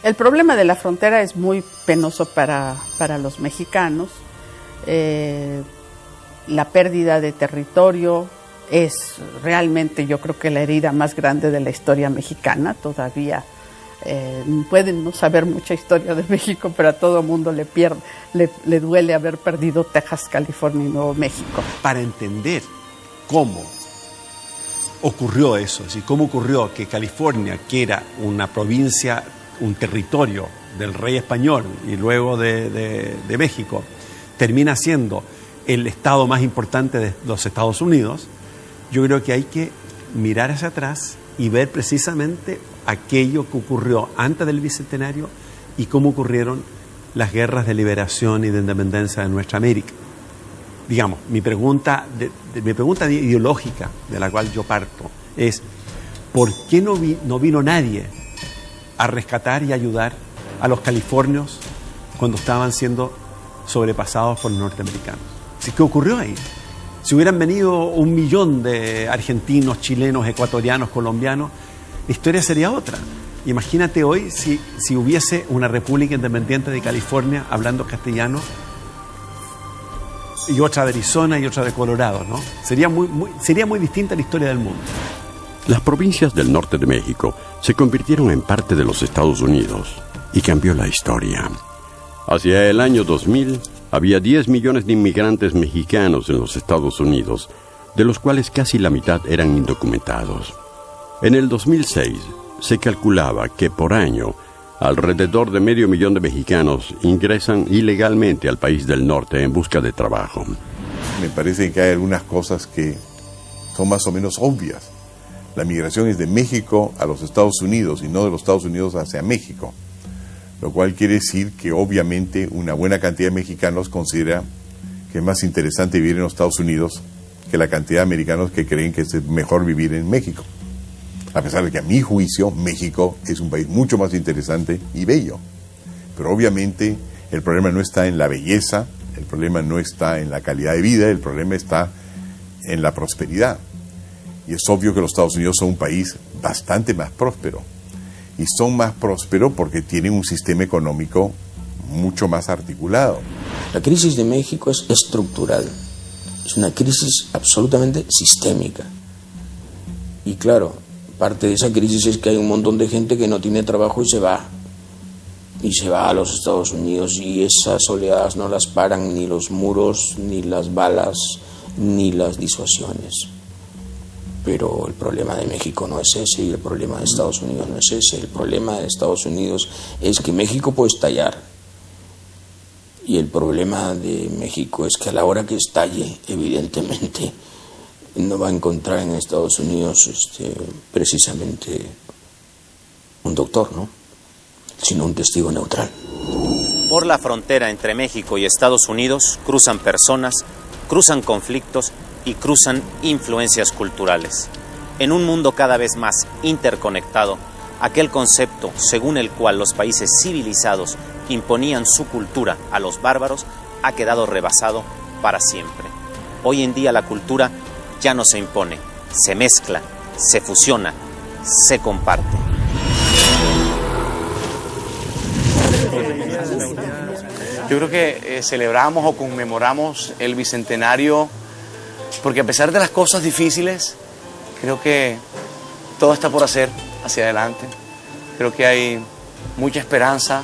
El problema de la frontera es muy penoso para los mexicanos. La pérdida de territorio es realmente, yo creo que la herida más grande de la historia mexicana. Todavía pueden no saber mucha historia de México, pero a todo mundo le duele haber perdido Texas, California y Nuevo México. Para entender cómo ocurrió eso, es decir, cómo ocurrió que California, que era una provincia, un territorio del rey español y luego de México, termina siendo el estado más importante de los Estados Unidos, yo creo que hay que mirar hacia atrás y ver precisamente aquello que ocurrió antes del Bicentenario y cómo ocurrieron las guerras de liberación y de independencia de nuestra América. Digamos, mi pregunta ideológica de la cual yo parto es: ¿por qué no vino nadie a rescatar y ayudar a los californios cuando estaban siendo sobrepasados por los norteamericanos? ¿Qué ocurrió ahí? Si hubieran venido 1 millón de argentinos, chilenos, ecuatorianos, colombianos, la historia sería otra. Imagínate hoy si hubiese una república independiente de California hablando castellano y otra de Arizona y otra de Colorado, ¿no? Sería muy distinta la historia del mundo. Las provincias del norte de México se convirtieron en parte de los Estados Unidos y cambió la historia. Hacia el año 2000 había 10 millones de inmigrantes mexicanos en los Estados Unidos, de los cuales casi la mitad eran indocumentados. En el 2006 se calculaba que por año alrededor de 500,000 de mexicanos ingresan ilegalmente al país del norte en busca de trabajo. Me parece que hay algunas cosas que son más o menos obvias. La migración es de México a los Estados Unidos y no de los Estados Unidos hacia México, lo cual quiere decir que obviamente una buena cantidad de mexicanos considera que es más interesante vivir en los Estados Unidos que la cantidad de americanos que creen que es mejor vivir en México. A pesar de que a mi juicio México es un país mucho más interesante y bello. Pero obviamente el problema no está en la belleza, el problema no está en la calidad de vida, el problema está en la prosperidad. Y es obvio que los Estados Unidos son un país bastante más próspero. Y son más prósperos porque tienen un sistema económico mucho más articulado. La crisis de México es estructural. Es una crisis absolutamente sistémica. Y claro, parte de esa crisis es que hay un montón de gente que no tiene trabajo y se va. Y se va a los Estados Unidos, y esas oleadas no las paran ni los muros, ni las balas, ni las disuasiones. Pero el problema de México no es ese, y el problema de Estados Unidos no es ese. El problema de Estados Unidos es que México puede estallar. Y el problema de México es que a la hora que estalle, evidentemente, no va a encontrar en Estados Unidos precisamente un doctor, ¿no? Sino un testigo neutral. Por la frontera entre México y Estados Unidos cruzan personas, cruzan conflictos y cruzan influencias culturales. En un mundo cada vez más interconectado, aquel concepto según el cual los países civilizados imponían su cultura a los bárbaros ha quedado rebasado para siempre. Hoy en día la cultura ya no se impone, se mezcla, se fusiona, se comparte. Yo creo que celebramos o conmemoramos el Bicentenario porque a pesar de las cosas difíciles, creo que todo está por hacer hacia adelante. Creo que hay mucha esperanza.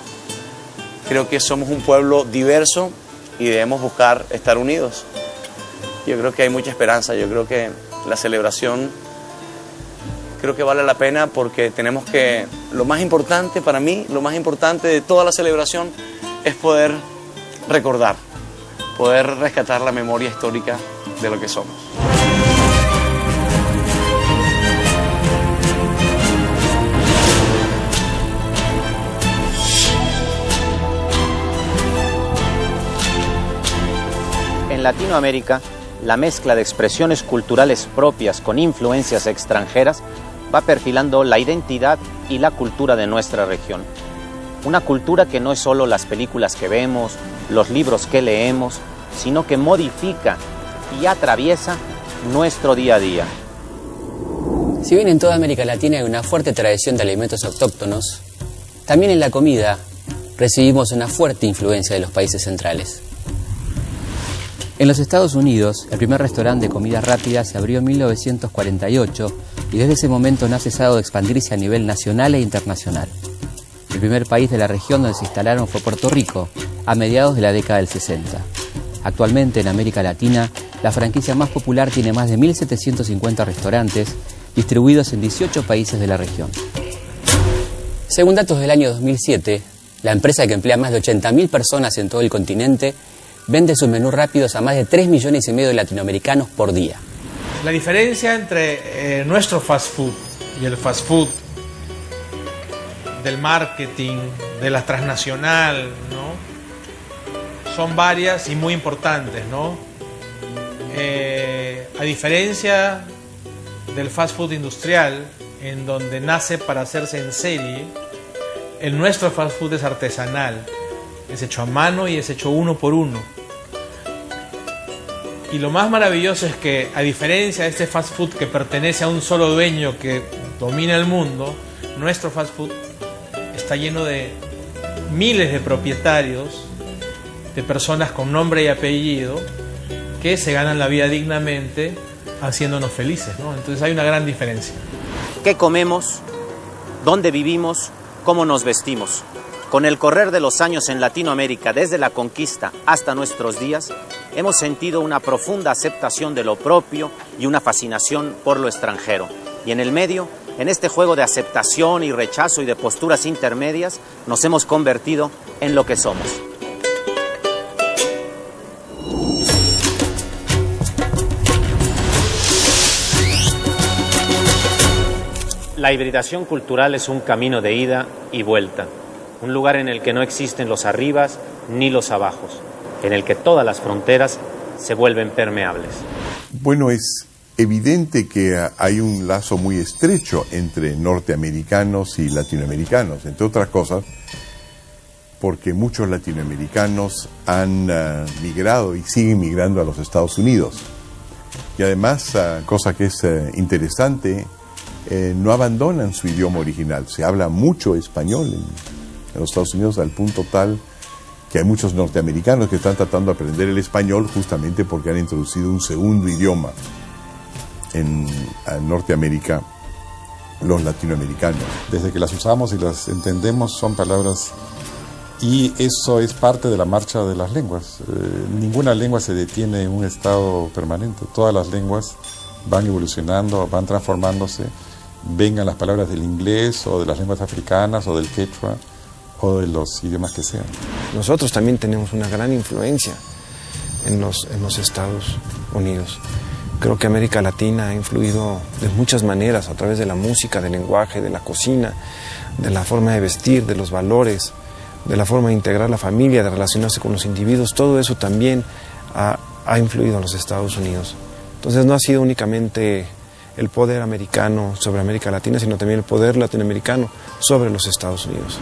Creo que somos un pueblo diverso y debemos buscar estar unidos. Yo creo que hay mucha esperanza. Yo creo que la celebración creo que vale la pena porque tenemos que... Lo más importante para mí, lo más importante de toda la celebración es poder recordar, poder rescatar la memoria histórica de lo que somos. En Latinoamérica, la mezcla de expresiones culturales propias con influencias extranjeras va perfilando la identidad y la cultura de nuestra región. Una cultura que no es solo las películas que vemos, los libros que leemos, sino que modifica y atraviesa nuestro día a día. Si bien en toda América Latina hay una fuerte tradición de alimentos autóctonos, También en la comida recibimos una fuerte influencia de los países centrales. En los Estados Unidos, el primer restaurante de comida rápida se abrió en 1948 y desde ese momento no ha cesado de expandirse a nivel nacional e internacional. El primer país de la región donde se instalaron fue Puerto Rico, a mediados de la década del 60. Actualmente en América Latina, la franquicia más popular tiene más de 1.750 restaurantes distribuidos en 18 países de la región. Según datos del año 2007, la empresa que emplea más de 80.000 personas en todo el continente vende sus menús rápidos a más de 3,5 millones de latinoamericanos por día. La diferencia entre nuestro fast food y el fast food del marketing, de la transnacional, ¿no? Son varias y muy importantes, ¿no? A diferencia del fast food industrial, en donde nace para hacerse en serie, el nuestro fast food es artesanal, es hecho a mano y es hecho uno por uno. Y lo más maravilloso es que, a diferencia de este fast food que pertenece a un solo dueño que domina el mundo, nuestro fast food está lleno de miles de propietarios, de personas con nombre y apellido, que se ganan la vida dignamente haciéndonos felices, ¿no? Entonces hay una gran diferencia. ¿Qué comemos? ¿Dónde vivimos? ¿Cómo nos vestimos? Con el correr de los años en Latinoamérica, desde la conquista hasta nuestros días, hemos sentido una profunda aceptación de lo propio y una fascinación por lo extranjero. Y en el medio, en este juego de aceptación y rechazo y de posturas intermedias, nos hemos convertido en lo que somos. La hibridación cultural es un camino de ida y vuelta, un lugar en el que no existen los arribas ni los abajos, en el que todas las fronteras se vuelven permeables. Bueno, es evidente que hay un lazo muy estrecho entre norteamericanos y latinoamericanos, entre otras cosas, porque muchos latinoamericanos han migrado y siguen migrando a los Estados Unidos. Y además, cosa que es interesante, no abandonan su idioma original. Se habla mucho español en los Estados Unidos, al punto tal que hay muchos norteamericanos que están tratando de aprender el español justamente porque han introducido un segundo idioma en Norteamérica, los latinoamericanos. Desde que las usamos y las entendemos son palabras, y eso es parte de la marcha de las lenguas. Ninguna lengua se detiene en un estado permanente. Todas las lenguas van evolucionando, van transformándose, vengan las palabras del inglés o de las lenguas africanas o del quechua o de los idiomas que sean. Nosotros también tenemos una gran influencia en los Estados Unidos. Creo que América Latina ha influido de muchas maneras, a través de la música, del lenguaje, de la cocina, de la forma de vestir, de los valores, de la forma de integrar la familia, de relacionarse con los individuos. Todo eso también ha influido en los Estados Unidos. Entonces no ha sido únicamente el poder americano sobre América Latina, sino también el poder latinoamericano sobre los Estados Unidos.